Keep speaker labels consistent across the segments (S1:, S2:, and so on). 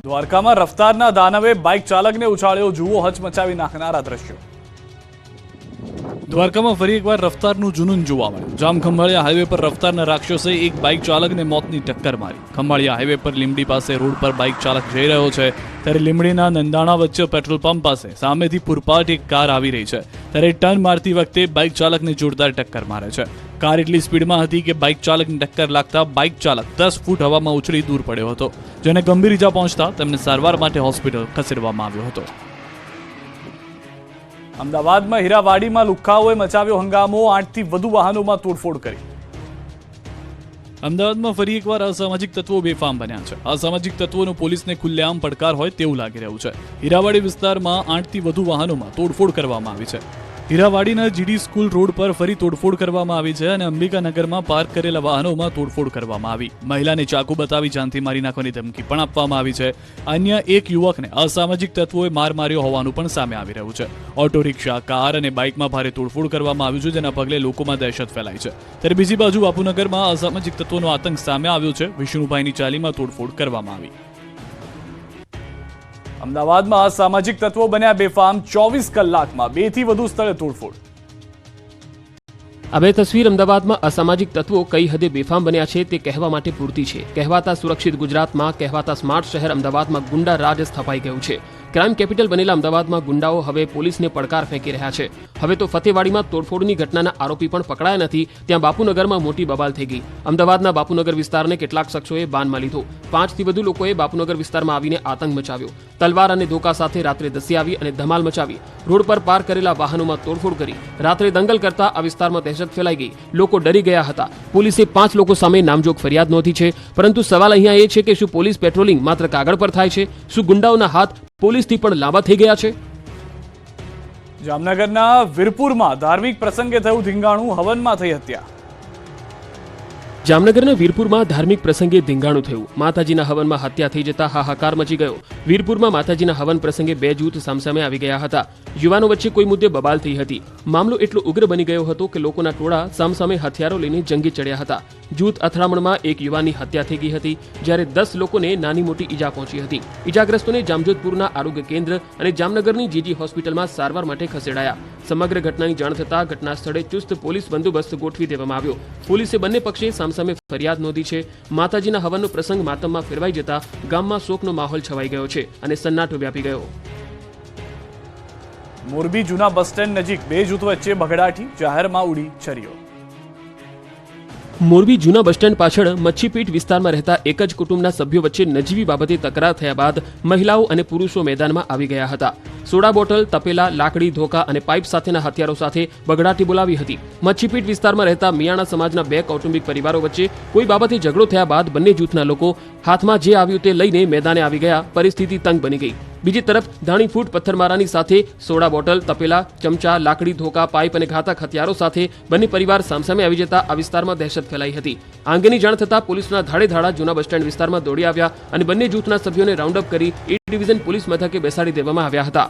S1: દ્વારકામાં રફતારના દાનવે બાઇક ચાલકને ઉછાળ્યો, જુઓ હચમચાવી નાખનારા દ્રશ્યો। દ્વારકામાં ફરી એકવાર રફતારનું જુનૂન જોવા મળ્યું। જામખંભાળિયા હાઈવે પર રફતારના રાક્ષસે એક બાઇક ચાલકને મોતની ટક્કર મારી। ખંભાળિયા હાઈવે પર લીંબડી પાસે રોડ પર બાઇક ચાલક જઈ રહ્યો છે ત્યારે લીંબડીના નંદાણા વચ્ચે પેટ્રોલ પંપ પાસે સામેથી પૂરપાટ એક કાર આવી રહી છે ત્યારે ટર્ન મારતી વખતે બાઇક ચાલકને જોરદાર ટક્કર મારે છે। કાર એટલી સ્પીડમાં હતી કે બાઇક ચાલકને ટક્કર લાગતા બાઇક ચાલક 10 ફૂટ હવામાં ઉછળી દૂર પડ્યો હતો, જેને ગંભીર ઇજા પહોંચતા તેમને સારવાર માટે હોસ્પિટલ ખસેડવામાં આવ્યો હતો। અમદાવાદમાં હીરાવાડીમાં લુખ્ખાઓએ મચાવ્યો હંગામો, 8થી વધુ વાહનોમાં તોડફોડ કરી। અમદાવાદમાં ફરી એકવાર અસામાજિક તત્વો બેફામ બન્યા છે। અસામાજિક તત્વોનો પોલીસને ખુલ્લેઆમ પડકાર હોય તેવું લાગી રહ્યું છે। હીરાવાડી વિસ્તારમાં 8થી વધુ વાહનોમાં તોડફોડ કરવામાં આવી છે। હીરાવાડીના જીડી સ્કૂલ રોડ પર ફરી તોડફોડ કરવામાં આવી છે અને અંબિકાનગરમાં પાર્ક કરેલા વાહનોમાં તોડફોડ કરવામાં આવી। મહિલાને ચાકુ બતાવી જાનથી મારી નાખવાની ધમકી પણ આપવામાં આવી છે। અન્ય એક યુવકને અસામાજિક તત્વોએ માર માર્યો હોવાનું પણ સામે આવી રહ્યું છે। ઓટો રિક્ષા, કાર અને બાઇકમાં ભારે તોડફોડ કરવામાં આવ્યું છે, જેના પગલે લોકોમાં દહેશત ફેલાઈ છે। ત્યારે બીજી બાજુ બાપુનગરમાં અસામાજિક તત્વોનો આતંક સામે આવ્યો છે। વિષ્ણુભાઈની ચાલીમાં તોડફોડ કરવામાં આવી। અમદાવાદમાં અસામાજિક તત્વો બન્યા બેફામ, 24 કલાકમાં 2થી વધુ સ્થળે તોડફોડ।
S2: આ બે તસવીર અમદાવાદમાં અસામાજિક તત્વો કઈ હદે બેફામ બન્યા છે તે કહેવા માટે પૂરતી છે। કહેવાતા સુરક્ષિત ગુજરાતમાં, કહેવાતા સ્માર્ટ શહેર અમદાવાદમાં ગુંડા રાજ સ્થપાઈ ગયું છે। ક્રાઇમ કેપિટલ બનેલા અમદાવાદમાં ગુંડાઓ હવે પોલીસને પડકાર ફેંકી રહ્યા છે। હવે તો ફતેવાડીમાં તોડફોડની ઘટનાના આરોપી પણ પકડાયા નથી, ત્યાં બાપુનગરમાં મોટી બબાલ થઈ ગઈ। અમદાવાદના બાપુનગર વિસ્તારને કેટલાક શખ્સોએ બાનમાં લીધો। 5થી વધુ લોકોએ બાપુનગર વિસ્તારમાં આવીને આતંક મચાવ્યો। તલવાર અને ધોકા સાથે રાત્રે ધસી આવી અને ધમાલ મચાવી। રોડ પર પાર્ક કરેલા વાહનોમાં તોડફોડ કરી રાત્રે દંગલ કરતા આ વિસ્તારમાં દહેશત ફેલાઈ ગઈ। લોકો ડરી ગયા હતા। પોલીસે 5 લોકો સામે નામજોગ ફરિયાદ નોંધી છે, પરંતુ સવાલ અહીંયા એ છે કે શું પોલીસ પેટ્રોલિંગ માત્ર કાગળ પર થાય છે? શું ગુંડાઓના હાથ પોલીસથી પણ લાંબા થઈ ગયા છે?
S1: જામનગરના વીરપુરમાં ધાર્મિક પ્રસંગે થયું ધીંગાણું, હવનમાં થઈ હત્યા।
S2: જામનગરના વીરપુરમાં ધાર્મિક પ્રસંગે ધીંગાણું થયું। માતાજીના હવનમાં હત્યા થઈ જતા હાહાકાર મચી ગયો। વીરપુરમાં માતાજીના હવન પ્રસંગે 2 જૂથ સામસામે આવી ગયા હતા। યુવાનો વચ્ચે કોઈ મુદ્દે બબાલ થઈ હતી। મામલો એટલો ઉગ્ર બની ગયો હતો કે લોકોના ટોળા સામસામે હથિયારો લઈને જંગી ચડ્યા હતા। જૂથ અથડામણમાં એક યુવાનની હત્યા થઈ ગઈ હતી, જ્યારે 10 લોકોને નાની મોટી ઈજા પહોંચી હતી। ઈજાગ્રસ્તોને જામજોધપુરના આરોગ્ય કેન્દ્ર અને જામનગરની જીજી હોસ્પિટલમાં સારવાર માટે ખસેડાયા। સમગ્ર ઘટનાની જાણ થતાં ઘટના સ્થળે ચુસ્ત પોલીસ બંદોબસ્ત ગોઠવી દેવામાં આવ્યો। પોલીસે બંને પક્ષે સામસામે ફરિયાદ નોંધી છે। માતાજીના હવનનો પ્રસંગ માતમમાં ફેરવાઈ જતા ગામમાં શોકનો માહોલ છવાઈ ગયો છે અને સન્નાટો વ્યાપી ગયો।
S1: મોરબી જૂના બસ સ્ટેન્ડ નજીક 2 જૂથ વચ્ચે બગડાટી, જાહેરમાં ઉડી છરીઓ।
S2: મોરબી જૂના બસ સ્ટેન્ડ પાછળ મચ્છીપીઠ વિસ્તારમાં રહેતા એક જ કુટુંબના સભ્યો વચ્ચે નજીવી બાબતે તકરાર થયા બાદ મહિલાઓ અને પુરુષો મેદાનમાં આવી ગયા હતા। સોડા બોટલ, તપેલા, લાકડી, ધોકા અને પાઇપ સાથેના હથિયારો સાથે બગડાટી બોલાવી હતી। મચ્છીપીઠ વિસ્તારમાં રહેતા મિયાણા સમાજના 2 કૌટુંબિક પરિવારો વચ્ચે કોઈ બાબતે ઝઘડો થયા બાદ બંને જૂથના લોકો હાથમાં જે આવ્યું તે લઈને મેદાને આવી ગયા। પરિસ્થિતિ તંગ બની ગઈ। બીજી તરફ ધાણીફૂટ પથ્થરમારાની સાથે સોડા બોટલ, તપેલા, ચમચા, લાકડી, ધોકા, પાઇપ અને ઘાતક હથિયારો સાથે બંને પરિવાર સામસામે આવી જતા આ વિસ્તારમાં દહેશત ફેલાઈ હતી। આ અંગેની જાણ થતાં પોલીસના ધાડે ધાડા જૂના બસ સ્ટેન્ડ વિસ્તારમાં દોડી આવ્યા અને બંને જૂથના સભ્યોને રાઉન્ડ અપ કરી એ ડિવિઝન પોલીસ મથકે બેસાડી દેવામાં આવ્યા હતા।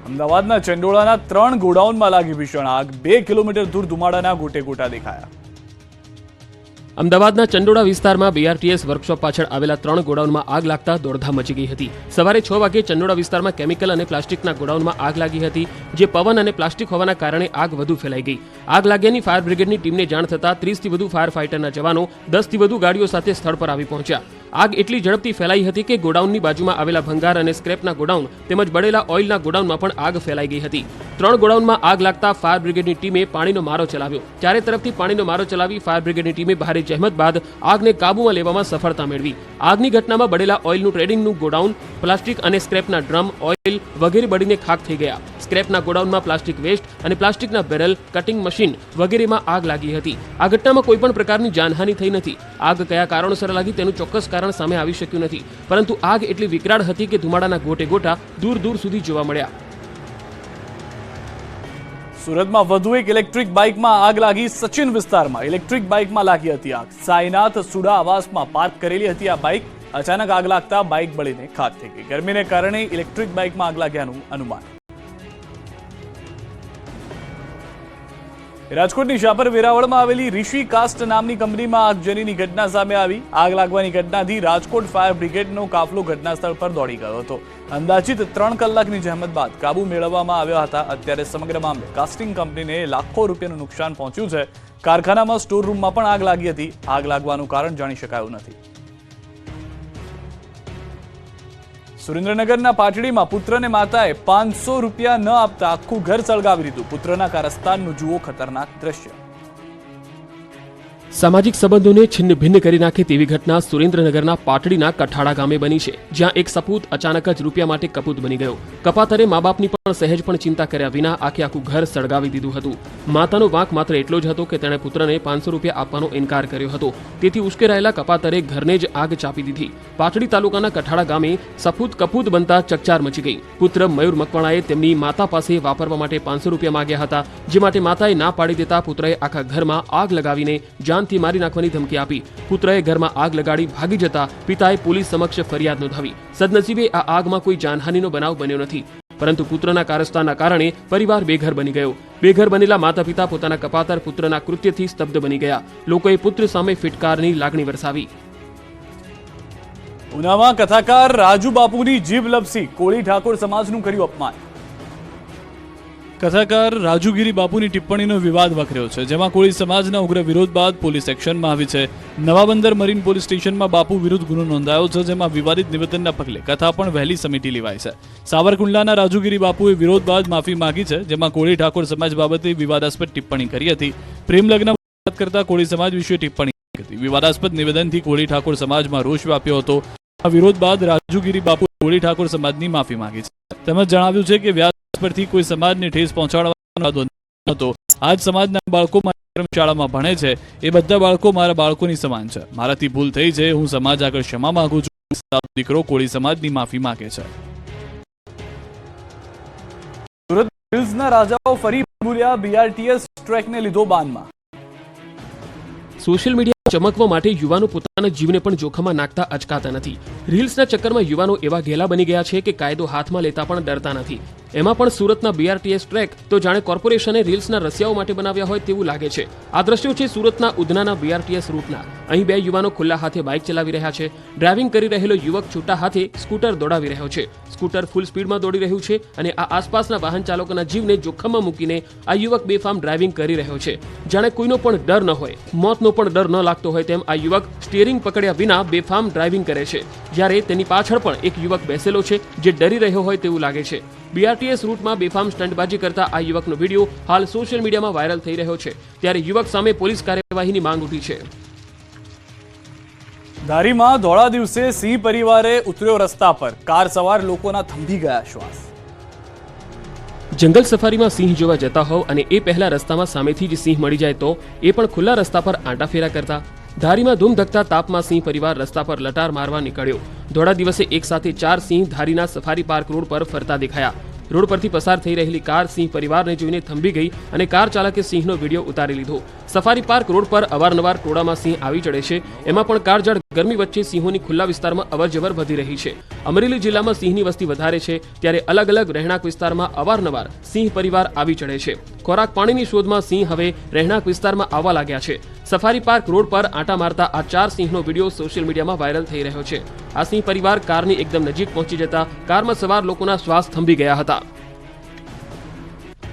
S1: અમદાવાદના ચંડોળાના 3 ગોડાઉનમાં લાગી ભીષણ આગ, 2 કિલોમીટર દૂર ધુમાડાના ગોટે ગોટા દેખાયા।
S2: અમદાવાદના ચંડોળા વિસ્તારમાં BRTS વર્કશોપ પાછળ આવેલા 3 ગોડાઉનમાં આગ લાગતા દોડધામ મચી ગઈ હતી। સવારે 6 વાગે ચંડોળા વિસ્તારમાં કેમિકલ અને પ્લાસ્ટિકના ગોડાઉનમાં આગ લાગી હતી, જે પવન અને પ્લાસ્ટિક હોવાના કારણે આગ વધુ ફેલાઈ ગઈ। આગ લાગ્યાની ફાયર બ્રિગેડની ટીમને જાણ થતાં 30થી વધુ ફાયર ફાઇટરના જવાનો 10થી વધુ ગાડીઓ સાથે સ્થળ પર આવી પહોંચ્યા। આગ એટલી ઝડપથી ફેલાઈ હતી કે ગોડાઉનની બાજુમાં આવેલા ભંગાર અને સ્ક્રેપના ગોડાઉન તેમજ બળેલા ઓઇલના ગોડાઉનમાં પણ આગ ફેલાઈ ગઈ હતી। 3 ગોડાઉનમાં આગ લાગતા ફાયર બ્રિગેડની ટીમે પાણીનો મારો ચલાવ્યો। ચારે તરફથી પાણીનો મારો ચલાવી ફાયર બ્રિગેડની ટીમે ભારે જહેમત બાદ આગને કાબૂમાં લેવામાં સફળતા મેળવી। આગની ઘટનામાં બળેલા ઓઇલનું ટ્રેડિંગનું ગોડાઉન, પ્લાસ્ટિક અને સ્ક્રેપના ડ્રમ, ઓઇલ વગેરે બળીને ખાખ થઈ ગયા। સ્ક્રેપના ગોડાઉનમાં પ્લાસ્ટિક વેસ્ટ અને પ્લાસ્ટિકના બેરલ, કટિંગ મશીન વગેરેમાં આગ લાગી હતી। આ ઘટનામાં કોઈપણ પ્રકારની જાનહાનિ થઈ નથી। આગ કયા કારણોસર લાગી તેનું ચોક્કસ કારણ સામે આવી શક્યું નથી, પરંતુ આગ એટલી વિકરાળ હતી કે ધુમાડાના ગોટે ગોટા દૂર દૂર સુધી જોવા મળ્યા।
S1: સુરતમાં વધુ એક ઇલેક્ટ્રિક બાઇકમાં આગ લાગી। સચિન વિસ્તારમાં ઇલેક્ટ્રિક બાઇકમાં લાગી હતી આગ। સાઈનાથ સુડા આવાસમાં પાર્ક કરેલી હતી આ બાઇક। અચાનક આગ લાગતા બાઇક બળીને ખાખ થઈ ગઈ। ગરમીને કારણે ઇલેક્ટ્રિક બાઇકમાં આગ લાગ્યાનું અનુમાન। રાજકોટની શાપર વેરાવળમાં આવેલી ઋષિ કાસ્ટ નામની કંપનીમાં આગજનીની ઘટના સામે આવી. આગ લાગવાની ઘટનાથી રાજકોટ ફાયર બ્રિગેડનો કાફલો ઘટના સ્થળ પર દોડી ગયો હતો. અંદાજિત 3 કલાકની જહેમત બાદ કાબુ મેળવવામાં આવ્યા હતા. અત્યારે સમગ્ર મામલે કાસ્ટિંગ કંપનીને લાખો રૂપિયાનું નુકસાન પહોંચ્યું છે. કારખાનામાં સ્ટોર રૂમમાં પણ આગ લાગી હતી. આગ લાગવાનું કારણ જાણી શકાયું નથી. સુરેન્દ્રનગરના પાટડીમાં પુત્રને માતાએ 500 રૂપિયા ન આપતા આખું ઘર સળગાવી દીધું. પુત્રના કારસ્તાનનું જુઓ ખતરનાક દ્રશ્ય.
S2: સામાજિક સંબંધોને છિન્ન ભિન્ન કરી નાખે તેવી ઘટના સુરેન્દ્રનગરના પાટડીના કઠાડા ગામે બની છે, જ્યાં એક સપૂત અચાનક જ રૂપિયા માટે કપૂત બની ગયો. કપાતરે મા બાપની પણ સહેજ પણ ચિંતા કર્યા વિના આખું ઘર સળગાવી દીધું હતું. માતાનો વાંક માત્ર એટલો જ હતો કે તેણે પુત્રને 500 રૂપિયા આપવાનો ઇનકાર કર્યો હતો. તેથી ઉશ્કેરાયેલા કપાતરે ઘરને જ આગ ચાપી દીધી. પાટડી તાલુકાના કઠાડા ગામે સપૂત કપૂત બનતા ચકચાર મચી ગઈ. પુત્ર મયુર મકવાણાએ તેમની માતા પાસે વાપરવા માટે 500 રૂપિયા માંગ્યા હતા, જે માટે માતાએ ના પાડી દેતા પુત્રએ આખા ઘરમાં આગ લગાવીને જાનથી મારી નાખવાની ધમકી આપી. પુત્રએ ઘરમાં આગ લગાડી ભાગી જતા પિતાએ પોલીસ સમક્ષ ફરિયાદ નોંધાવી. સદનસીબે આ આગમાં કોઈ જાનહાનિનો બનાવ બન્યો નથી, પરંતુ પુત્રના કારસ્તાનના કારણે પરિવાર બેઘર બની ગયો. બેઘર બનેલા માતા પિતા પોતાના કપાતર પુત્રના કૃત્યથી સ્તબ્ધ બની ગયા. લોકોએ પુત્ર સામે ફિટકારની લાગણી વરસાવી.
S1: ઉનામાં કથાકાર રાજુ બાપુની જીભ લપસી, કોળી ઠાકોર સમાજનું કર્યું અપમાન. કથાકાર રાજુગીરી બાપુની ટિપ્પણીનો વિવાદ વકર્યો છે, જેમાં કોળી સમાજના ઉગ્ર વિરોધ બાદ પોલીસ એક્શનમાં આવી છે. નવાબંદર મરીન પોલીસ સ્ટેશનમાં બાપુ વિરુદ્ધ ગુનો નોંધાયો છે, જેમાં વિવાદિત નિવેદનના પગલે કથા પણ વહેલી સમિતિ લેવાઈ છે. સાવરકુંડલાના રાજુગીરી બાપુએ વિરોધ બાદ માફી માંગી છે, જેમાં કોળી ઠાકોર સમાજ બાબતે વિવાદાસ્પદ ટિપ્પણી કરી હતી. પ્રેમ લગ્ન વાત કરતા કોળી સમાજ વિશે ટિપ્પણી કરી હતી. વિવાદાસ્પદ નિવેદનથી કોળી ઠાકોર સમાજમાં રોષ વ્યાપ્યો હતો. આ વિરોધ બાદ રાજુગીરી બાપુ કોળી ઠાકોર સમાજની માફી માંગી છે. તેમજ જણાવ્યું છે કે વ્યાસ પરથી કોઈ સમાજને ઠેસ પહોંચાડવાનો હતો. આજ સમાજના બાળકો મારી શાળામાં ભણે છે. એ બધા બાળકો મારા બાળકોની સમાન છે. મારાથી ભૂલ થઈ છે. હું સમાજ આગળ ક્ષમા માંગુ છું. દીકરો કોળી સમાજની માફી માંગે છે. સુરત હિલ્સના રાજાઓ ફરી ભૂલ્યા. બીઆરટીએસ ટ્રેકને લીધો બાનમાં.
S2: સોશિયલ મીડિયા ચમકવા માટે યુવાનો પોતાના જીવને પણ જોખમમાં નાખતા અચકાતા નથી. રીલ્સના ચક્કરમાં યુવાનો એવા ઘેલા બની ગયા છે કે કાયદો હાથમાં લેતા પણ ડરતા નથી. એમાં પણ સુરતના બીઆરટીએસ ટ્રેક તો જાણે કોર્પોરેશને રીલ્સના રસિયાઓ માટે બનાવ્યા હોય તેવું લાગે છે. આ દ્રશ્યો છે સુરતના ઉધનાના બીઆરટીએસ રૂટના. અહીં 2 યુવાનો ખુલ્લા હાથે બાઇક ચલાવી રહ્યા છે. ડ્રાઇવિંગ કરી રહેલો યુવક છૂટા હાથે સ્કૂટર દોડાવી રહ્યો છે. સ્કૂટર ફૂલ સ્પીડમાં દોડી રહ્યું છે અને આ આસપાસના વાહન ચાલકોના જીવને જોખમમાં મૂકીને આ યુવક બેફામ ડ્રાઇવિંગ કરી રહ્યો છે. જાણે કોઈનો પણ ડર ન હોય, મોતનો પણ ડર ન લાગતો હોય તેમ આ યુવક સ્ટીયરિંગ પકડ્યા વિના બેફામ ડ્રાઇવિંગ કરે છે. જ્યારે તેની પાછળ પણ એક યુવક બેસેલો છે, જે ડરી રહ્યો હોય તેવું લાગે છે. બીઆરટીએસ રૂટમાં બેફામ સ્ટંટબાજી કરતા આ યુવકનો વિડીયો હાલ સોશિયલ મીડિયામાં વાયરલ થઈ રહ્યો છે. ત્યારે યુવક સામે પોલીસ કાર્યવાહીની માંગ ઉઠી છે.
S1: ધારીમાં ધોળા દિવસે સિંહ પરિવારે ઉતર્યો રસ્તા પર. કાર સવાર લોકોના થંભી ગયા શ્વાસ.
S2: જંગલ સફારીમાં સિંહ જોવા જતા હોવ અને એ પહેલા રસ્તામાં સામેથી જ સિંહ મળી જાય તો એ પણ ખુલ્લા રસ્તા પર આંટાફેરા કરતા. ધારીમાં ધૂમધકતા તાપમાં સિંહ પરિવાર રસ્તા પર લટાર મારવા નીકળ્યો. ધોળા દિવસે એક સાથે 4 સિંહ ધારીના સફારી પાર્ક રોડ પર ફરતા દેખાયા. રોડ પરથી પસાર થઈ રહેલી કાર સિંહ પરિવારને જોઈને થંભી ગઈ અને કાર ચાલકે સિંહનો વિડીયો ઉતારી લીધો. સફારી પાર્ક રોડ પર અવારનવાર ટોળામાં સિંહ આવી ચડે છે. એમાં પણ કાળઝાળ ગરમી વચ્ચે સિંહોની ખુલ્લા વિસ્તારમાં અવરજવર વધી રહી છે. અમરેલી જિલ્લામાં સિંહની વસ્તી વધારે છે, ત્યારે અલગ અલગ રહેણાંક વિસ્તારમાં અવારનવાર સિંહ પરિવાર આવી ચડે છે. ખોરાક પાણીની શોધમાં સિંહ હવે રહેણાંક વિસ્તારમાં આવવા લાગ્યા છે. સફારી પાર્ક રોડ પર આંટા મારતા આ 4 સિંહનો વિડીયો સોશિયલ મીડિયામાં વાયરલ થઈ રહ્યો છે. આ સિંહ પરિવાર કારની એકદમ નજીક પહોંચી જતા કારમાં સવાર લોકોના શ્વાસ થંભી ગયા હતા.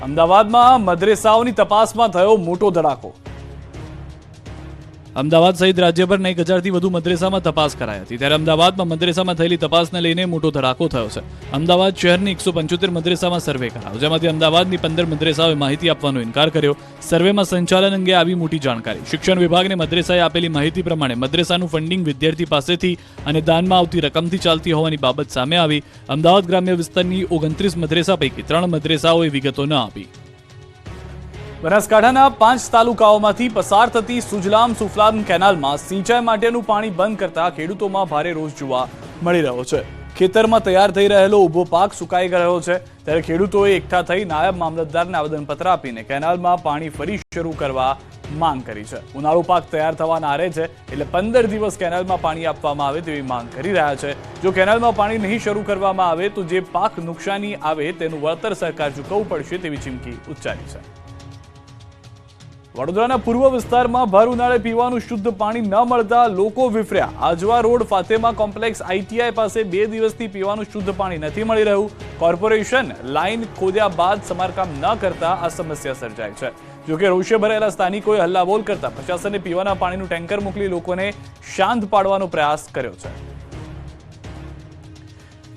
S1: અમદાવાદમાં મદ્રેસાઓની તપાસમાં થયો મોટો ધડાકો. અમદાવાદ સહિત રાજ્યભરના 1000થી વધુ મદ્રેસામાં તપાસ કરાઈ હતી. ત્યારે અમદાવાદમાં મદ્રેસામાં થયેલી તપાસને લઈને મોટો ધડાકો થયો છે. અમદાવાદ શહેરની 175 મદ્રેસામાં સર્વે કરાયો, જેમાંથી અમદાવાદની 15 મદ્રેસાઓએ માહિતી આપવાનો ઇનકાર કર્યો. સર્વેમાં સંચાલન અંગે આવી મોટી જાણકારી. શિક્ષણ વિભાગને મદ્રેસાએ આપેલી માહિતી પ્રમાણે મદ્રેસાનું ફંડિંગ વિદ્યાર્થી પાસેથી અને દાનમાં આવતી રકમથી ચાલતી હોવાની બાબત સામે આવી. અમદાવાદ ગ્રામ્ય વિસ્તારની 29 મદ્રેસા પૈકી 3 મદ્રેસાઓએ વિગતો ન આપી. બનાસકાંઠાના 5 તાલુકાઓમાંથી પસાર થતી સુજલામ સુફલામ કેનાલમાં સિંચાઈ માટેનું પાણી બંધ કરતા ખેડૂતોમાં ભારે રોષ જોવા મળી રહ્યો છે. ખેતરમાં તૈયાર થઈ રહેલો ઊભો પાક સુકાઈ ગયો છે. ત્યારે ખેડૂતોએ એકઠા થઈ નાયબ મામલતદારને આવેદનપત્ર આપીને કેનાલમાં પાણી ફરી શરૂ કરવા માંગ કરી છે. ઉનાળુ પાક તૈયાર થવાના આરે છે, એટલે 15 દિવસ કેનાલમાં પાણી આપવામાં આવે તેવી માંગ કરી રહ્યા છે. જો કેનાલમાં પાણી નહીં શરૂ કરવામાં આવે તો જે પાક નુકસાની આવે તેનું વળતર સરકાર ચૂકવવું પડશે તેવી ચીમકી ઉચ્ચારી છે. વડોદરાના પૂર્વ વિસ્તારમાં ભર ઉનાળે પીવાનું શુદ્ધ પાણી ન મળતા લોકો વિફર્યા. Ajwa road Fatema complex ITI પાસે 2 દિવસથી પીવાનું શુદ્ધ પાણી નથી મળી રહ્યું. કોર્પોરેશન લાઈન ખોદ્યા બાદ સમારકામ ન કરતા આ સમસ્યા સર્જાય છે. જોકે રોષે ભરાયેલા સ્થાનિકોએ હલ્લાબોલ કરતા પ્રશાસને પીવાના પાણીનું ટેન્કર મોકલી લોકોને શાંત પાડવાનો પ્રયાસ કર્યો છે.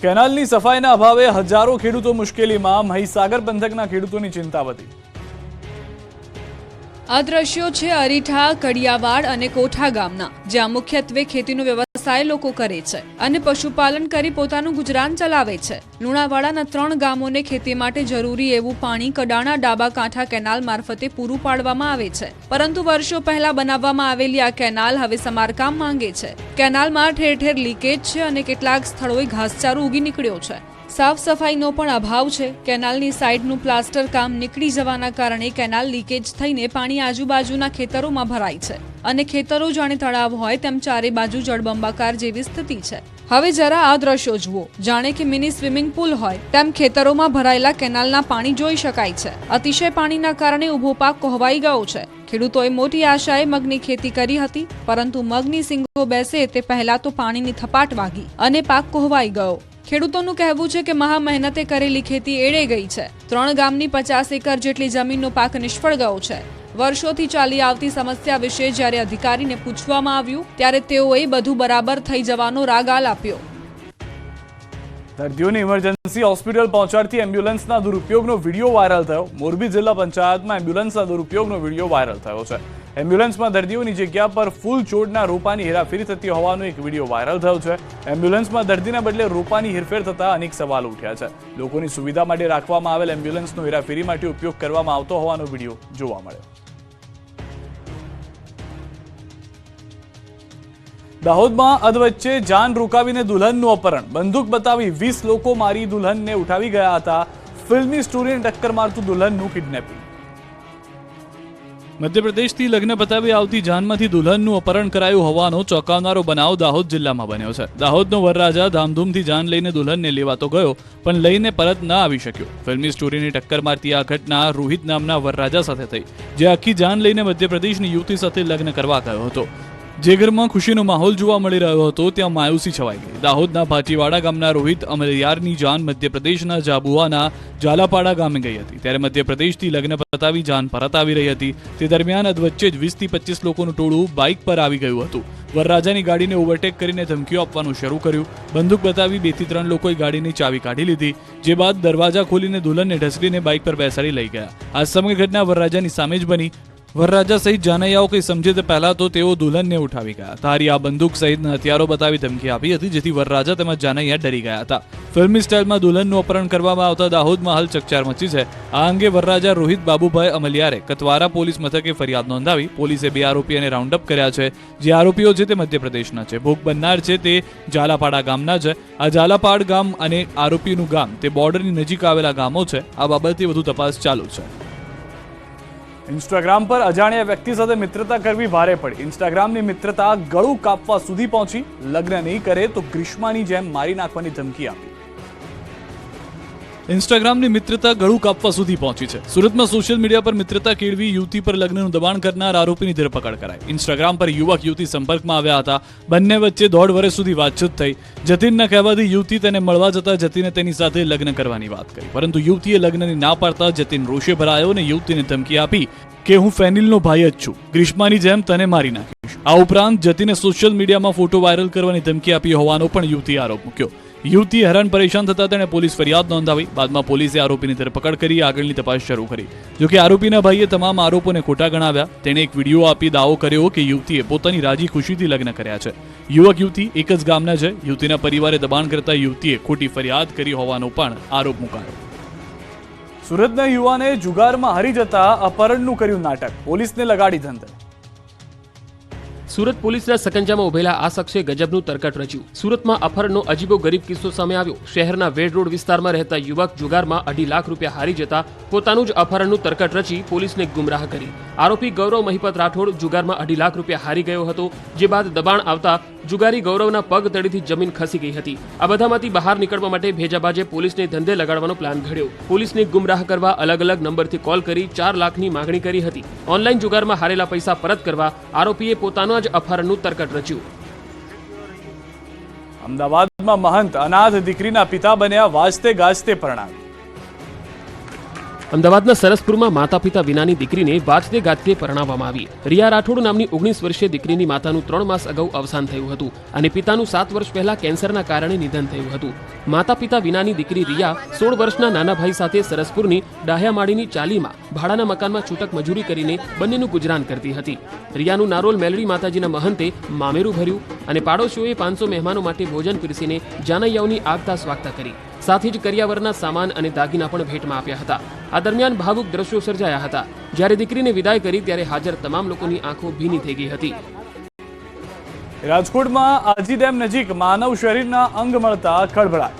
S1: કેનાલની સફાઈના અભાવે હજારો ખેડૂતો મુશ્કેલીમાં. મહીસાગર પંથકના ખેડૂતોની ચિંતા વધી.
S3: આ દ્રશ્યો છે અરીઠા, કડિયાવાડ અને કોઠા ગામના, જ્યાં મુખ્યત્વે ખેતીનો વ્યવસાય લોકો કરે છે અને પશુપાલન કરી પોતાનું ગુજરાન ચલાવે છે. લુણાવાડાના 3 ગામોને ખેતી માટે જરૂરી એવું પાણી કડાણા ડાબા કાંઠા કેનાલ મારફતે પૂરું પાડવામાં આવે છે, પરંતુ વર્ષો પહેલા બનાવવામાં આવેલી આ કેનાલ હવે સમારકામ માંગે છે. કેનાલમાં ઠેર ઠેર લીકેજ છે અને કેટલાક સ્થળોએ ઘાસચારો ઉગી નીકળ્યો છે. સાફ સફાઈનો પણ અભાવ છે. કેનાલની સાઈડનું પ્લાસ્ટર કામ નીકળી જવાના કારણે કેનાલ લીકેજ થઈને પાણી આજુબાજુના ખેતરોમાં ભરાય છે અને ખેતરો જાણે તળાવ હોય તેમ ચારે બાજુ જળબંબાકાર જેવી સ્થિતિ છે. હવે જરા આ દ્રશ્યો જુઓ, જાણે કે મિની સ્વિમિંગ પુલ હોય તેમ ખેતરોમાં ભરાયેલા કેનાલના પાણી જોઈ શકાય છે. અતિશય પાણીના કારણે ઊભો પાક કોહવાઈ ગયો છે. ખેડૂતોએ મોટી આશાએ મગની ખેતી કરી હતી, પરંતુ મગની સિંગો બેસે તે પહેલા તો પાણીની થપાટ વાગી અને પાક કોહવાઈ ગયો. ખેડૂતોનું કહેવું છે કે મહા મહેનતે કરેલી ખેતી એળે ગઈ છે. 3 ગામની 50 એકર જેટલી જમીનનો પાક નિષ્ફળ ગયો છે. વર્ષોથી ચાલી આવતી સમસ્યા વિશે જ્યારે અધિકારીને પૂછવામાં આવ્યું ત્યારે તેઓએ બધું બરાબર થઈ જવાનો રાગાલ આપ્યો.
S1: દર્દીઓને ઇમરજન્સી હોસ્પિટલ પહોંચાડતી એમ્બ્યુલન્સના દુરુપયોગનો વિડીયો વાયરલ થયો. મોરબી જિલ્લા પંચાયતમાં એમ્બ્યુલન્સના દુરુપયોગનો વિડીયો વાયરલ થયો છે. એમ્બ્યુલન્સમાં દર્દીઓની જગ્યા પર ફૂલ છોડના રોપાની હેરાફેરી થતી હોવાનો એક વિડીયો વાયરલ થયો છે. એમ્બ્યુલન્સમાં દર્દીના બદલે રોપાની હેરફેર થતા અનેક સવાલો ઉઠ્યા છે. લોકોની સુવિધા માટે રાખવામાં આવેલ એમ્બ્યુલન્સનો હેરાફેરી માટે ઉપયોગ કરવામાં આવતો હોવાનો વિડીયો જોવા મળ્યો. દાહોદમાં અધવચ્ચે જાન રોકાવીને દુલ્હનનું અપહરણ. બંદૂક બતાવી 20 લોકો મારી દુલ્હનને ઉઠાવી ગયા હતા. ફિલ્મી સ્ટોરીને ટક્કર મારતું દુલ્હનનું કિડનેપિંગ. મધ્યપ્રદેશથી લગ્ન પતાવી આવતી જાનમાંથી દુલ્હનનું અપહરણ કરાયું હોવાનો ચોંકાવનારો બનાવ દાહોદ જિલ્લામાં બન્યો છે. દાહોદનો વરરાજા ધામધૂમથી જાન લઈને દુલ્હનને લેવા તો ગયો, પણ લઈને પરત ન આવી શક્યો. ફિલ્મી સ્ટોરીની ટક્કર મારતી આ ઘટના રોહિત નામના વરરાજા સાથે થઈ, જે આખી જાન લઈને મધ્યપ્રદેશની યુવતી સાથે લગ્ન કરવા ગયો હતો. જે ઘરમાં ખુશીનો માહોલ જોવા મળી રહ્યો હતો ત્યાં માયુસી છવાઈ ગઈ. દાહોદના ભાટીવાડા ગામના રોહિત અમલિયારની જાન મધ્યપ્રદેશના જાબુઆના ઝાલાપાડા ગામે ગઈ હતી. ત્યારે મધ્યપ્રદેશથી લગ્ન પતાવી જાન પરત આવી રહી હતી. તે દરમિયાન અધવચ્ચે જ 20 થી 25 લોકોનું ટોળું બાઇક પર આવી ગયું હતું. વરરાજાની ગાડીને ઓવરટેક કરીને ધમકીઓ આપવાનું શરૂ કર્યું. બંદૂક બતાવી 2 થી 3 લોકોએ ગાડીની ચાવી કાઢી લીધી, જે બાદ દરવાજા ખોલીને દુલ્હનને ઢસડીને બાઇક પર બેસાડી લઈ ગયા. આ સમગ્ર ઘટના વરરાજાની સામે જ બની. વરરાજા સહિત જાનૈયાઓ કંઈ સમજે તે પહેલા તો તેઓ દુલ્હનને ઉઠાવી ગયા. તારી આ બંદૂક સહિતના હથિયારો બતાવી ધમકી આપી હતી, જેથી વરરાજા તેમજ જાનૈયા ડરી ગયા હતા. ફિલ્મી સ્ટાઇલમાં દુલ્હનનું અપહરણ કરવામાં આવતા દાહોદમાં હાલ ચકચાર મચી છે. આ અંગે વરરાજા રોહિત બાબુભાઈ અમલિયારે કતવારા પોલીસ મથકે ફરિયાદ નોંધાવી. પોલીસે 2 આરોપીઓને રાઉન્ડ અપ કર્યા છે. જે આરોપીઓ છે તે મધ્યપ્રદેશના છે. ભોગ બનનાર છે તે ઝાલાપાડા ગામના છે. આ ઝાલાપાડ ગામ અને આરોપીનું ગામ તે બોર્ડરની નજીક આવેલા ગામો છે. આ બાબતે વધુ તપાસ ચાલુ છે. ઇન્સ્ટાગ્રામ પર અજાણ્યા વ્યક્તિ સાથે મિત્રતા કરવી ભારે પડી. ઇન્સ્ટાગ્રામની મિત્રતા ગળું કાપવા સુધી પહોંચી. લગ્ન નહીં કરે તો ગ્રીષ્માની જેમ મારી નાખવાની ધમકી આપી. ઇન્સ્ટાગ્રામની મિત્રતા ગળું કાપવા સુધી પહોંચી છે. સુરતમાં સોશિયલ મીડિયા પર મિત્રતા કેળવી યુવતી પર લગ્નનું દબાણ કરનાર આરોપીની ધરપકડ કરાઈ. ઇન્સ્ટાગ્રામ પર યુવક યુવતી સંપર્કમાં આવ્યા હતા. બંને વચ્ચે 1.5 વર્ષ સુધી વાતચીત થઈ. જતીનના કહેવાથી યુવતી તેને મળવા જતા જતીને તેની સાથે લગ્ન કરવાની વાત કરી, પરંતુ યુવતીએ લગ્નની ના પાડતા જતીન રોષે ભરાયો અને યુવતીને ધમકી આપી કે હું ફેનિલનો ભાઈ જ છું, ગ્રીષ્માની જેમ તને મારી નાખીશ. આ ઉપરાંત જતીને સોશિયલ મીડિયામાં ફોટો વાયરલ કરવાની ધમકી આપી હોવાનો પણ યુવતીએ આરોપ મૂક્યો. યુવતીએ હેરાન પરેશાન થતા તેણે પોલીસ ફરિયાદ નોંધાવી. બાદમાં પોલીસે આરોપીની ધરપકડ કરી આગળની તપાસ શરૂ કરી. જોકે આરોપીના ભાઈએ તમામ આરોપોને ખોટા ગણાવ્યા. તેણે એક વિડીયો આપી દાવો કર્યો કે યુવતીએ પોતાની રાજી ખુશીથી લગ્ન કર્યા છે. યુવક યુવતી એક જ ગામના છે. યુવતીના પરિવારે દબાણ કરતા યુવતીએ ખોટી ફરિયાદ કરી હોવાનો પણ આરોપ મુકાયો. સુરતના યુવાને જુગારમાં હારી જતા અપહરણનું કર્યું નાટક. પોલીસને લગાડી ધંધે.
S2: સુરત પોલીસના સકંજામાં ઉભેલા આ શખ્સે ગજબનું તરકટ રચ્યું. સુરતમાં અપહરણનો અજીબો ગરીબ કિસ્સો સામે આવ્યો. શહેરના વેડ રોડ વિસ્તારમાં રહેતા યુવક જુગારમાં 2.5 લાખ રૂપિયા હારી જતા પોતાનું જ અપહરણનું તરકટ રચી પોલીસને ગુમરાહ કરી. આરોપી ગૌરવ મહિપત રાઠોડ જુગારમાં 2.5 લાખ રૂપિયા હારી ગયો હતો, જે બાદ દબાણ આવતા જુગારી ગૌરવના પગ તળેથી જમીન ખસી ગઈ હતી. આ બધામાંથી બહાર નીકળવા માટે ભેજાબાજે પોલીસને ધંધે લગાડવાનો પ્લાન ઘડ્યો. પોલીસને ગુમરાહ કરવા અલગ અલગ નંબરથી કોલ કરી 4 લાખની માંગણી કરી હતી. ઓનલાઈન જુગારમાં હારેલા પૈસા પરત કરવા આરોપીએ પોતાનો જ અપહરણનું તરકટ રચ્યું.
S1: અમદાવાદમાં મહંત અનાથ દીકરીના પિતા બન્યા, વાજતે ગાજતે પરણાવી.
S2: અમદાવાદના સરસપુરમાં માતા પિતા વિનાની દીકરીને વાજતે ગાજતે પરણાવવામાં આવી. રિયા રાઠોડ નામની 19 વર્ષીય દીકરીની માતાનું 3 માસ અગાઉ અવસાન થયું હતું અને પિતાનું 7 વર્ષ પહેલા કેન્સરના કારણે નિધન થયું હતું. માતા પિતા વિનાની દીકરી રિયા 16 વર્ષના નાના ભાઈ સાથે સરસપુરની ડાહ્યામાળીની ચાલીમાં ભાડાના મકાનમાં છૂટક મજૂરી કરીને બંનેનું ગુજરાન કરતી હતી. રિયાનું નારોલ મેલડી માતાજીના મહંતે મામેરું ભર્યું અને પાડોશીઓએ 500 મહેમાનો માટે ભોજન પીરસીને જાનૈયાઓની આગતા સ્વાગતા કરી. સાથે જ કરિયાવરના સામાન અને દાગીના પણ ભેટમાં આપ્યા હતા. આ દરમિયાન ભાવુક દ્રશ્યો સર્જાયા હતા. જ્યારે દીકરીને વિદાય કરી ત્યારે હાજર તમામ લોકોની આંખો ભીની થઈ ગઈ હતી.
S1: રાજકોટમાં આજી ડેમ નજીક માનવ શરીરના અંગ મળતા ખળભળાટ.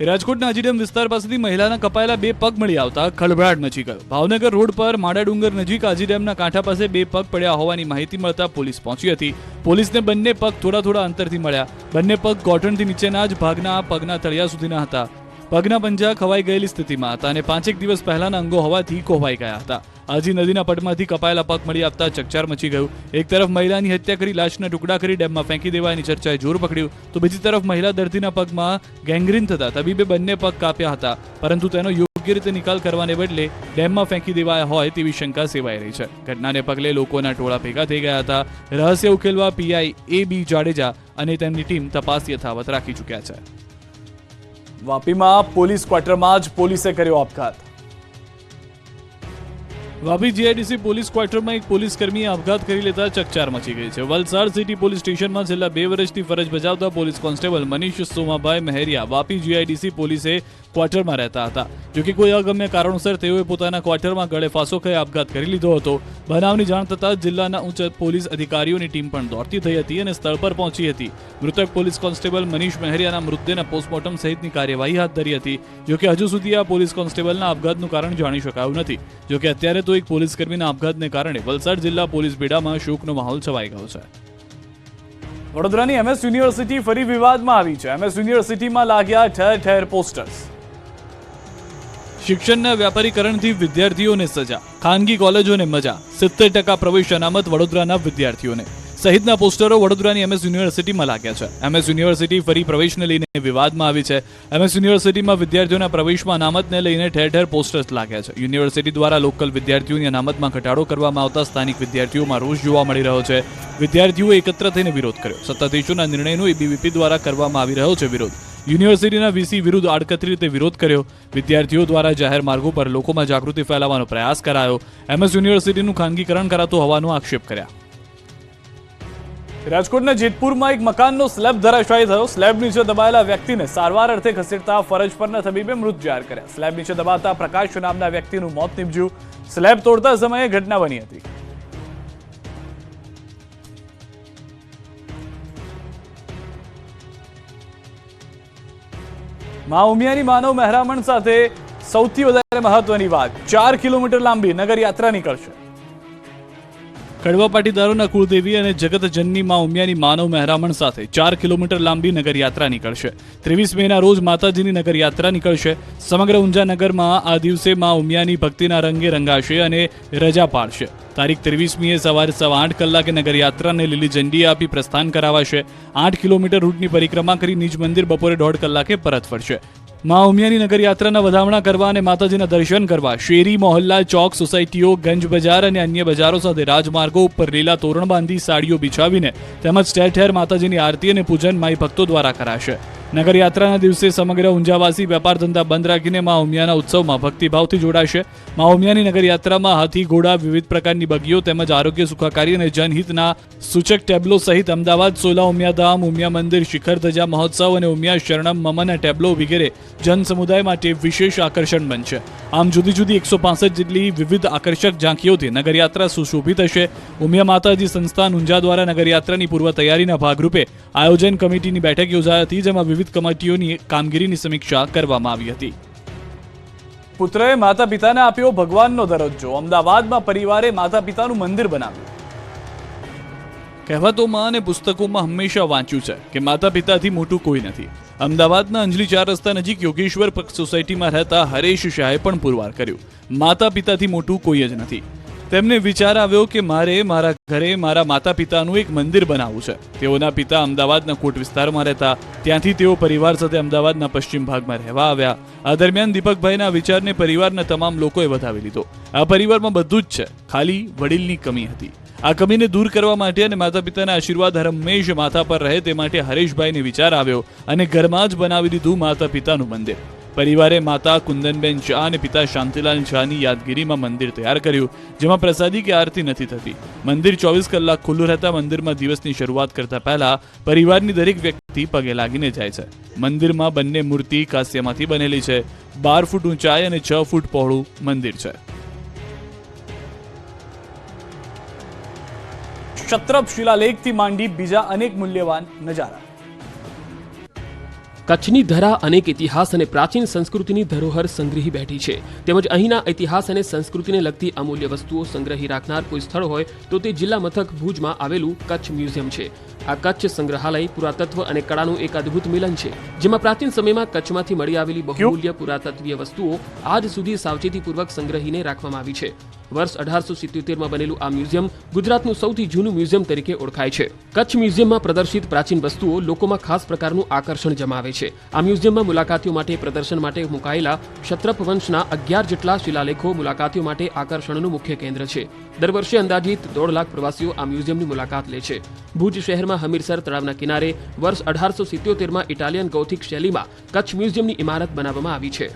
S1: રાજકોટના આજી ડેમ વિસ્તાર પાસેથી મહિલાના કપાયેલા 2 પગ મળી આવતા ખળભળાટ મચી ગયો. ભાવનગર રોડ પર માડા ડુંગર નજીક આજી ડેમના કાંઠા પાસે 2 પગ પડ્યા હોવાની માહિતી મળતા પોલીસ પહોંચી હતી. પોલીસને બંને પગ થોડા અંતરથી મળ્યા. બંને પગ ગોઠણથી નીચેના જ ભાગના પગના તળિયા સુધીના હતા. પગના પંજા ખવાઈ ગયેલી સ્થિતિમાં હતા અને 5 દિવસ પહેલાના અંગો હોવાથી કોહવાઈ ગયા હતા. આજી નદીના પટમાંથી કપાયેલા પગ મળી આવતા ચકચાર મચી ગયું. એક તરફ મહિલાની હત્યા કરી લાશના ટુકડા કરી ડેમમાં ફેંકી દેવાની ચર્ચાએ જોર પકડ્યું, તો બીજી તરફ મહિલા દર્દીના પગમાં ગેંગ્રીન થતા તબીબે બંને પગ કાપ્યા હતા, પરંતુ તેનો યોગ્ય રીતે નિકાલ કરવાને બદલે ડેમમાં ફેંકી દેવાયા હોય તેવી શંકા સેવાઈ રહી છે. ઘટનાને પગલે લોકોના ટોળા ભેગા થઈ ગયા હતા. રહસ્ય ઉકેલવા પીઆઈ AB જાડેજા અને તેમની ટીમ તપાસ યથાવત રાખી ચૂક્યા છે. વાપીમાં પોલીસ ક્વાર્ટરમાં જ પોલીસે કર્યો આપઘાત. વાપી GIDC પોલીસ ક્વાર્ટરમાં એક પોલીસ કર્મીએ આપઘાત કરી લેતા ચકચાર મચી ગઈ છે. વલસાડ સિટી પોલીસ સ્ટેશનમાં છેલ્લા 2 વર્ષથી ફરજ બજાવતા police constable Manish Somabhai Mehariya Vapi GIDC પોલીસે ક્વાર્ટરમાં રહેતા હતા. જોકે કોઈ અગમ્ય કારણોસર તેઓએ પોતાના ક્વાર્ટરમાં ગળે ફાંસો ખાઈ આપઘાત કરી લીધો હતો. બનાવની જાણ થતાં જિલ્લાના ઉચ્ચ પોલીસ અધિકારીઓની ટીમ પણ દોડતી થઈ હતી અને સ્થળ પર પહોંચી હતી. મૃતક પોલીસ કોન્સ્ટેબલ મનીષ મહેરિયાના મૃતદેહના પોસ્ટમોર્ટમ સહિતની કાર્યવાહી હાથ ધરી હતી. જોકે હજુ સુધી આ પોલીસ કોન્સ્ટેબલના આપઘાતનું કારણ જાણી શકાયું નથી. જોકે અત્યારે તો એક પોલીસકર્મીના આપઘાતને કારણે વલસાડ જિલ્લા પોલીસ બેડામાં શોકનો માહોલ છવાઈ ગયો છે. વડોદરાની MS યુનિવર્સિટી ફરી વિવાદમાં આવી છે. MS યુનિવર્સિટીમાં લાગ્યા ઠેર પોસ્ટર્સ. શિક્ષણના વ્યાપારીકરણથી વિદ્યાર્થીઓને સજા, ખાનગી કોલેજોને મજા, 70% પ્રવેશ અનામત વડોદરાના વિદ્યાર્થીઓને સહિતના પોસ્ટરો વડોદરાની MS યુનિવર્સિટીમાં લાગ્યા છે. MS યુનિવર્સિટી ફરી પ્રવેશને લઈને વિવાદમાં આવી છે. MS યુનિવર્સિટીમાં વિદ્યાર્થીઓના પ્રવેશમાં અનામતને લઈને ઠેર ઠેર પોસ્ટર્સ લાગ્યા છે. યુનિવર્સિટી દ્વારા લોકલ વિદ્યાર્થીઓની અનામતમાં ઘટાડો કરવામાં આવતા સ્થાનિક વિદ્યાર્થીઓમાં રોષ જોવા મળી રહ્યો છે. વિદ્યાર્થીઓએ એકત્ર થઈને વિરોધ કર્યો. સત્તાધીશોના નિર્ણયનો ABVP દ્વારા કરવામાં આવી રહ્યો છે વિરોધ. યુનિવર્સિટીના VC વિરુદ્ધ આડકતરી રીતે વિરોધ કર્યો. વિદ્યાર્થીઓ દ્વારા જાહેર માર્ગો પર લોકોમાં જાગૃતિ ફેલાવવાનો પ્રયાસ કરાયો. MS યુનિવર્સિટીનું ખાનગીકરણ કરાતું હોવાનો આક્ષેપ કર્યા. રાજકોટના જેતપુરમાં એક મકાનનો સ્લેબ ધરાશાયી થયો. સ્લેબ નીચે દબાયેલા વ્યક્તિને સારવાર અર્થે ખસેડતા ફરજ પરના તબીબે મૃત જાહેર કર્યા. સ્લેબ નીચે દબાતા પ્રકાશ નામના વ્યક્તિનું મોત નીપજ્યું. સ્લેબ તોડતા સમયે ઘટના બની હતી. મા ઉમિયાની માનવ મહેરામણ સાથે સૌથી વધારે મહત્વની વાત, 4 કિલોમીટર લાંબી નગર યાત્રા નીકળશે. કડવા પાટીદારોના કુળદેવી અને જગતજનની મા ઉમિયાની માનવ મહેરામણ સાથે 4 કિલોમીટર લાંબી નગર યાત્રા નીકળશે. 23 મેના રોજ માતાજીની નગર યાત્રા નીકળશે. સમગ્ર ઊંઝા નગરમાં આ દિવસે મા ઉમિયાની ભક્તિના રંગે રંગાશે અને રજા પાડશે. તારીખ 23મીએ સવારે 8:15 કલાકે નગર યાત્રાને લીલી ઝંડી આપી પ્રસ્થાન કરાવાશે. 8 કિલોમીટર રૂટની પરિક્રમા કરી નિજ મંદિર બપોરે 1:30 કલાકે પરત ફરશે. મા ઉમિયાની નગર યાત્રાના વધામણા કરવા અને માતાજીના દર્શન કરવા શેરી, મોહલ્લા, ચોક, સોસાયટીઓ, ગંજ બજાર અને અન્ય બજારો સાથે રાજમાર્ગો ઉપર લીલા તોરણ બાંધી સાડીઓ બિછાવીને તેમજ ઠેર ઠેર માતાજીની આરતી અને પૂજન માઈ ભક્તો દ્વારા કરાશે. નગર યાત્રાના દિવસે સમગ્ર ઊંઝાવાસી વેપાર ધંધા બંધ રાખીને મા ઉમિયાના ઉત્સવમાં ભક્તિભાવથી જોડાશે. મા ઉમિયાની નગર યાત્રામાં હાથી, ઘોડા, વિવિધ પ્રકારની બગીઓ તેમજ આરોગ્ય સુખાકારી અને જનહિતના સૂચક ટેબ્લો સહિત અમદાવાદ, સોલા, ઉમિયાધામ, ઉમિયા મંદિર, શિખર ધજા મહોત્સવ અને ઉમિયા શરણમ મમના ટેબ્લો વગેરે જન સમુદાય માટે વિશેષ આકર્ષણ બનશે. આમ જુદી જુદી 165 જેટલી વિવિધ આકર્ષક ઝાંખીઓથી નગરયાત્રા સુશોભિત હશે. ઉમિયા માતાજી સંસ્થાન ઊંઝા દ્વારા નગરયાત્રાની પૂર્વ તૈયારીના ભાગરૂપે આયોજન કમિટીની બેઠક યોજાઈ હતી, જેમાં વિવિધ કમિટીઓની કામગીરીની સમીક્ષા કરવામાં આવી હતી. પુત્રએ માતા પિતાને આપ્યો ભગવાનનો દરજ્જો. અમદાવાદમાં પરિવારે માતા પિતાનું મંદિર બનાવ્યું. કહેવતોમાં અને પુસ્તકોમાં હંમેશા વાંચ્યું છે કે માતા પિતાથી મોટું કોઈ નથી. અમદાવાદના અંજલી 4 રસ્તા નજીક યોગેશ્વર સોસાયટીમાં રહેતા હરેશ શાહે પણ પુરવાર કર્યું, માતા પિતાથી મોટું કોઈ જ નથી. તેમને વિચાર આવ્યો કે મારે મારા ઘરે મારા માતા પિતાનું એક મંદિર બનાવવું છે. તેઓના પિતા અમદાવાદના કોટ વિસ્તારમાં રહેતા, ત્યાંથી તેઓ પરિવાર સાથે અમદાવાદના પશ્ચિમ ભાગમાં રહેવા આવ્યા. આ દરમિયાન દીપકભાઈના વિચારને પરિવારના તમામ લોકોએ વધાવી લીધો. આ પરિવારમાં બધું જ છે, ખાલી વડીલની કમી હતી. આ કમીને દૂર કરવા માટે અને માતા પિતાના આશીર્વાદ હંમેશ માથા પર રહે તે માટે હરેશભાઈને વિચાર આવ્યો અને ઘરમાં જ બનાવી દીધું માતા પિતાનું મંદિર. પરિવારે માતા કુંદનબેન શાહ અને પિતા શાંતિલાલ શાહની યાદગીરીમાં મંદિર તૈયાર કર્યું, જેમાં પ્રસાદી કે આરતી નથી થતી. મંદિર 24 કલાક ખુલ્લું રહેતા મંદિરમાં દિવસની શરૂઆત કરતા પહેલા પરિવારની દરેક વ્યક્તિ પગે લાગીને જાય છે. મંદિરમાં બંને મૂર્તિ કાંસ્યમાંથી બનેલી છે. 12 ફૂટ ઊંચાઈ અને 6 ફૂટ પહોળું મંદિર છે. ક્ષત્રપ શિલાલેખથી માંડી બીજા અનેક મૂલ્યવાન નજારા.
S2: કચ્છની ધરા અનેક ઇતિહાસ અને પ્રાચીન સંસ્કૃતિની ધરોહર સંગ્રહી બેઠી છે. તેમજ અહીંના ઇતિહાસ અને સંસ્કૃતિને લગતી અમૂલ્ય વસ્તુઓ સંગ્રહી રાખનાર કોઈ સ્થળ હોય તો તે જિલ્લા મથક ભુજમાં આવેલું કચ્છ મ્યુઝિયમ છે. આ કચ્છ સંગ્રહાલય પુરાતત્વ અને કળાનું એક અદ્ભુત મિલન છે, જેમાં પ્રાચીન સમયમાં કચ્છમાંથી મળી આવેલી બહુમૂલ્ય પુરાતત્વીય વસ્તુઓ આજ સુધી સાવચેતીપૂર્વક સંગ્રહીને રાખવામાં આવી છે. વર્ષ 1877માં બનેલું આ મ્યુઝિયમ ગુજરાતનું સૌથી જૂનું મ્યુઝિયમ તરીકે ઓળખાય છે. કચ્છ મ્યુઝિયમમાં પ્રદર્શિત પ્રાચીન વસ્તુઓ લોકોમાં ખાસ પ્રકારનું આકર્ષણ જમાવે છે. આ મ્યુઝિયમમાં મુલાકાતીઓ માટે પ્રદર્શન માટે મુકાયેલા ક્ષત્રપ વંશના 11 જેટલા શિલાલેખો મુલાકાતીઓ માટે આકર્ષણનું મુખ્ય કેન્દ્ર છે. દર વર્ષે અંદાજિત 1.5 લાખ પ્રવાસીઓ આ મ્યુઝિયમની મુલાકાત લે છે. ભુજ શહેરમાં હમીરસર તળાવના કિનારે વર્ષ 1877માં ઇટાલિયન ગોથિક શૈલીમાં કચ્છ મ્યુઝિયમની ઇમારત બનાવવામાં આવી છે.